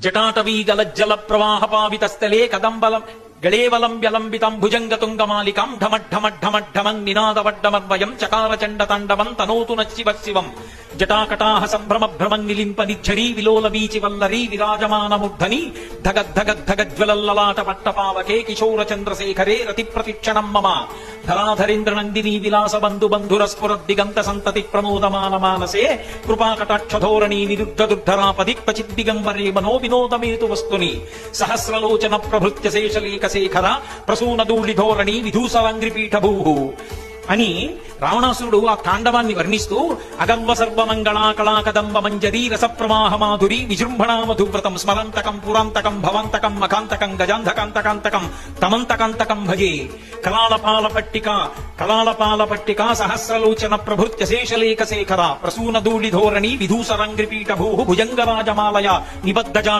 జటాటవీ గలజ్జల ప్రవాహ పావిత స్థలే కదంబలం గళేవలం వ్యలంబితం భుజంగతుంగమాలికం ఢమఢమఢమఢమన్ నినాదవడ్డమర్వయం చకార చండ తాండవం తనోతు నశివ శివం జటాకటాహ సంభ్రమ భ్రమం నిలింప నిఝరీ విలోల వీచి వల్లరీ విరాజమానముద్ధని ధగద్ధగద్ధగజ్వలల్లలాట పట్టపావకే కిశోర చంద్రశేఖరే రతి ప్రతిక్షణం మమ ధరాధరేంద్ర నందినీ విలాస బంధు బంధుర స్ఫురద్దిగంత సంతతి ప్రమోదమాన మానసే కృపాకటాక్షధోరణీ నిరుద్ధదుర్ధరాపది క్వచిద్దిగంబరే మనో వినోదమేతు వస్తుని సహస్రలోచన ప్రభృత్య శేషలేఖ శేఖర ప్రసూనదూళి ధోరణి విధూసరాంగ్రిపీఠభూ అని రావణాసురుడు ఆ తాండవాన్ని వర్ణిస్తూ అగర్వ సర్వమంగళా కళాకదంబ మంజరీ రసప్రవాహ మాధురి విజృంభణా మధువ్రతం స్మరంతకం పురాంతకం భవంతకం మకాంతకం గజాంధకాంతకాంతకం తమంతకాంతకం భజే కళాళపాల పట్టిక సహస్రలోచన ప్రభృత్య శేషలేఖ శేఖర ప్రసూనదూళి ధోరణి విధూసరాంగ్రిపీఠభూ భుజంగరాజమాలయ నిబద్ధజా